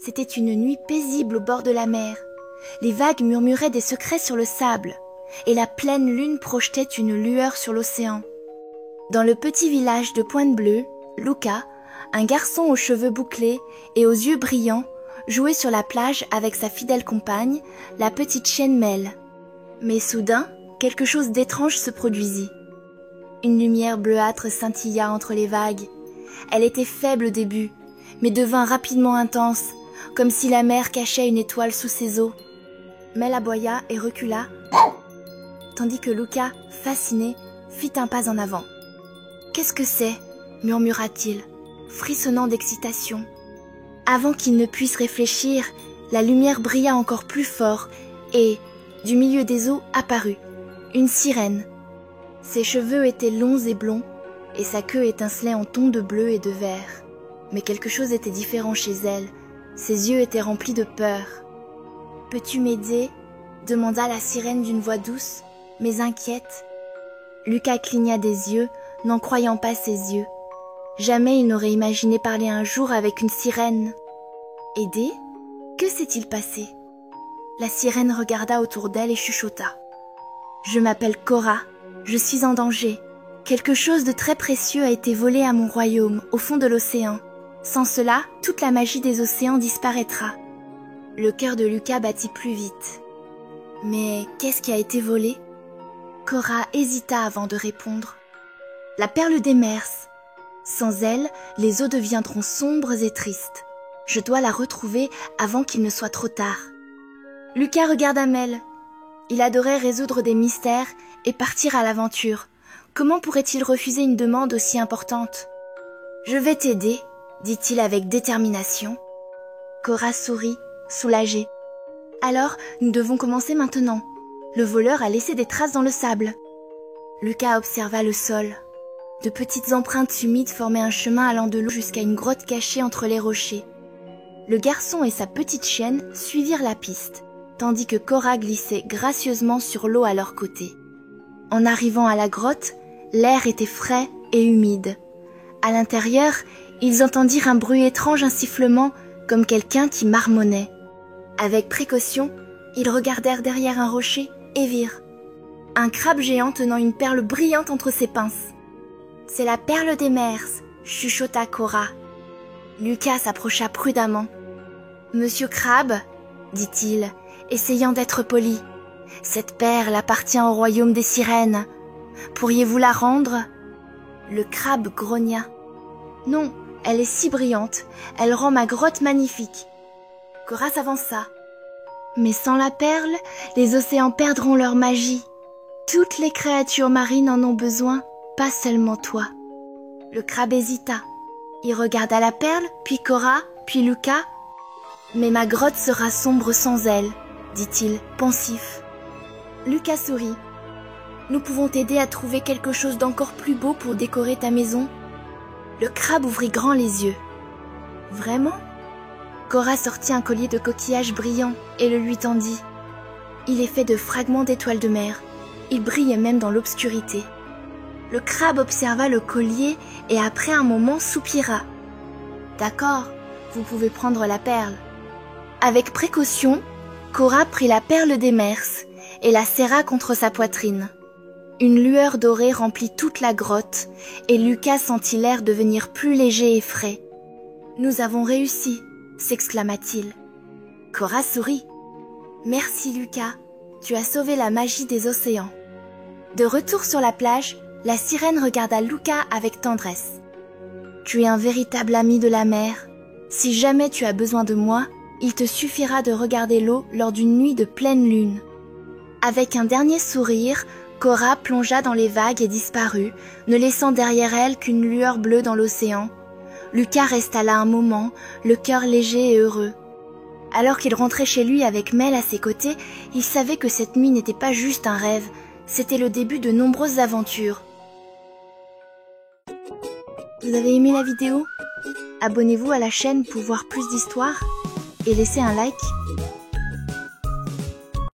C'était une nuit paisible au bord de la mer. Les vagues murmuraient des secrets sur le sable, et la pleine lune projetait une lueur sur l'océan. Dans le petit village de Pointe-Bleue, Luca, un garçon aux cheveux bouclés et aux yeux brillants, jouait sur la plage avec sa fidèle compagne, la petite chienne Mel. Mais soudain, quelque chose d'étrange se produisit. Une lumière bleuâtre scintilla entre les vagues. Elle était faible au début, mais devint rapidement intense, comme si la mer cachait une étoile sous ses eaux. Mel aboya et recula, tandis que Luca, fasciné, fit un pas en avant. « Qu'est-ce que c'est » murmura-t-il, frissonnant d'excitation. Avant qu'il ne puisse réfléchir, la lumière brilla encore plus fort et, du milieu des eaux, apparut une sirène. Ses cheveux étaient longs et blonds, et sa queue étincelait en tons de bleu et de vert. Mais quelque chose était différent chez elle. Ses yeux étaient remplis de peur. « Peux-tu m'aider » demanda la sirène d'une voix douce, mais inquiète. Luca cligna des yeux, n'en croyant pas ses yeux. Jamais il n'aurait imaginé parler un jour avec une sirène. « Aider ? Que s'est-il passé ?» La sirène regarda autour d'elle et chuchota. « Je m'appelle Cora, je suis en danger. Quelque chose de très précieux a été volé à mon royaume, au fond de l'océan. Sans cela, toute la magie des océans disparaîtra. » Le cœur de Luca battit plus vite. « Mais qu'est-ce qui a été volé ?» Cora hésita avant de répondre. « La perle des mers. Sans elle, les eaux deviendront sombres et tristes. Je dois la retrouver avant qu'il ne soit trop tard. » Luca regarda Mel. Il adorait résoudre des mystères et partir à l'aventure. Comment pourrait-il refuser une demande aussi importante ? « Je vais t'aider, » dit-il avec détermination. Cora sourit, soulagée. « Alors, nous devons commencer maintenant. Le voleur a laissé des traces dans le sable. » Luca observa le sol. De petites empreintes humides formaient un chemin allant de l'eau jusqu'à une grotte cachée entre les rochers. Le garçon et sa petite chienne suivirent la piste, tandis que Cora glissait gracieusement sur l'eau à leur côté. En arrivant à la grotte, l'air était frais et humide. À l'intérieur, ils entendirent un bruit étrange, un sifflement, comme quelqu'un qui marmonnait. Avec précaution, ils regardèrent derrière un rocher et virent un crabe géant tenant une perle brillante entre ses pinces. « C'est la perle des mers » chuchota Cora. Luca s'approcha prudemment. « Monsieur Crabe, » dit-il, essayant d'être poli, « cette perle appartient au royaume des sirènes. Pourriez-vous la rendre ?» Le crabe grogna. « Non, elle est si brillante, elle rend ma grotte magnifique. » Cora s'avança. « Mais sans la perle, les océans perdront leur magie. Toutes les créatures marines en ont besoin, pas seulement toi. » Le crabe hésita. Il regarda la perle, puis Cora, puis Luca. « Mais ma grotte sera sombre sans elle, » dit-il, pensif. Luca sourit. « Nous pouvons t'aider à trouver quelque chose d'encore plus beau pour décorer ta maison. » Le crabe ouvrit grand les yeux. « Vraiment ?» Cora sortit un collier de coquillages brillants et le lui tendit. Il est fait de fragments d'étoiles de mer. Il brille même dans l'obscurité. Le crabe observa le collier et après un moment soupira. « D'accord, vous pouvez prendre la perle. » Avec précaution, Cora prit la perle des mers et la serra contre sa poitrine. Une lueur dorée remplit toute la grotte et Luca sentit l'air devenir plus léger et frais. « Nous avons réussi !» s'exclama-t-il. Cora sourit. « Merci Luca, tu as sauvé la magie des océans. » De retour sur la plage, la sirène regarda Luca avec tendresse. « Tu es un véritable ami de la mer. Si jamais tu as besoin de moi, il te suffira de regarder l'eau lors d'une nuit de pleine lune. » Avec un dernier sourire, Cora plongea dans les vagues et disparut, ne laissant derrière elle qu'une lueur bleue dans l'océan. Luca resta là un moment, le cœur léger et heureux. Alors qu'il rentrait chez lui avec Mel à ses côtés, il savait que cette nuit n'était pas juste un rêve, c'était le début de nombreuses aventures. Vous avez aimé la vidéo ? Abonnez-vous à la chaîne pour voir plus d'histoires et laissez un like.